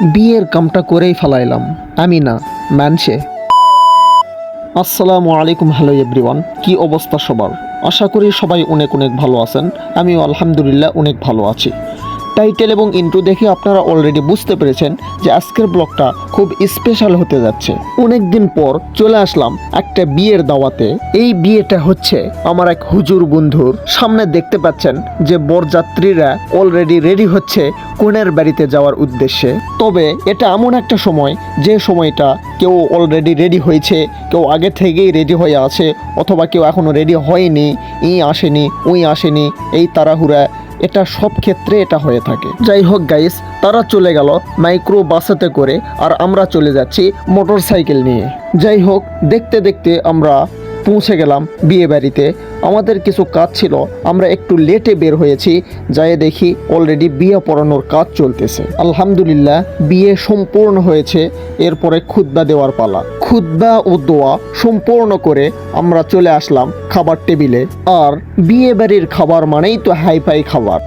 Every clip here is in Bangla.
বিয়ের কামটা করেই ফেলাইলাম, আমি না, মানছে। আসসালামু আলাইকুম, হ্যালো এভরিওয়ান, কি অবস্থা সবার? আশা করি সবাই অনেক অনেক ভালো আছেন। আমিও আলহামদুলিল্লাহ অনেক ভালো আছি। টাইটেল এবং ইন্ট্রো দেখে আপনারা অলরেডি বুঝতে পেরেছেন যে আজকের ব্লগটা খুব স্পেশাল হতে যাচ্ছে। অনেক দিন পর চলে আসলাম একটা বিয়ের দাওয়াতে। এই বিয়েটা হচ্ছে আমার এক হুজুর বন্ধুর। সামনে দেখতে পাচ্ছেন যে বরযাত্রীরা অলরেডি রেডি হচ্ছে কনের বাড়িতে যাওয়ার উদ্দেশ্যে। তবে এটা এমন একটা সময় যে সময়টা কেউ অলরেডি রেডি হয়েছে, কেউ আগে থেকেই রেডি হয়ে আছে, অথবা কেউ এখনও রেডি হয়নি, আসেনি, আসেনি, এই তাড়াহুড়া, এটা সব ক্ষেত্রে এটা হয়ে থাকে। যাই হোক গাইস, তারা চলে গেল মাইক্রো বাসেতে করে, আর আমরা চলে যাচ্ছি মোটর সাইকেল নিয়ে। যাই হোক, দেখতে দেখতে আমরা পৌঁছে গেলাম বিয়ে বাড়িতে। আমাদের কিছু কাজ ছিল, আমরা একটু লেটে বের হয়েছি। যাই দেখি অলরেডি বিয়ে পড়ানোর কাজ চলতেছে। আলহামদুলিল্লাহ বিয়ে সম্পূর্ণ হয়েছে। এরপরে খুতবা দেওয়ার পালা। খুতবা ও দোয়া সম্পূর্ণ করে আমরা চলে আসলাম খাবার টেবিলে। আর বিয়ে বাড়ির খাবার মানেই তো হাইফাই খাবার।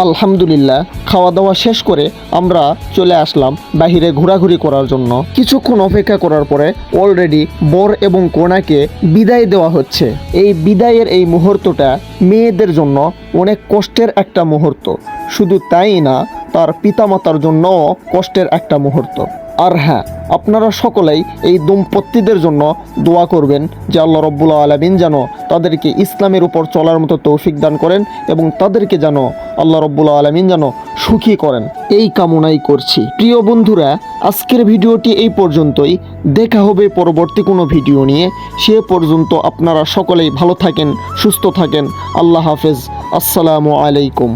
আলহামদুলিল্লাহ খাওয়া দাওয়া শেষ করে আমরা চলে আসলাম বাহিরে ঘোরাঘুরি করার জন্য। কিছুক্ষণ অপেক্ষা করার পরে অলরেডি বর এবং কন্যাকে বিদায় দেওয়া হচ্ছে। এই বিদায়ের এই মুহূর্তটা মেয়েদের জন্য অনেক কষ্টের একটা মুহূর্ত। শুধু তাই না, তার পিতামাতার জন্যও কষ্টের একটা মুহূর্ত। আর হ্যাঁ, আপনারা সকলেই এই দম্পতিদের জন্য দোয়া করবেন যে আল্লাহ রব্বুল আলামিন যেন তাদেরকে ইসলামের উপর চলার মতো তৌফিক দান করেন এবং তাদেরকে যেন আল্লাহ রব্বুল আলামিন যেন সুখী করেন, এই কামনাই করছি। প্রিয় বন্ধুরা, আজকের ভিডিওটি এই পর্যন্তই। দেখা হবে পরবর্তী কোনো ভিডিও নিয়ে। সে পর্যন্ত আপনারা সকলেই ভালো থাকেন, সুস্থ থাকেন। আল্লাহ হাফেজ, আসসালামু আলাইকুম।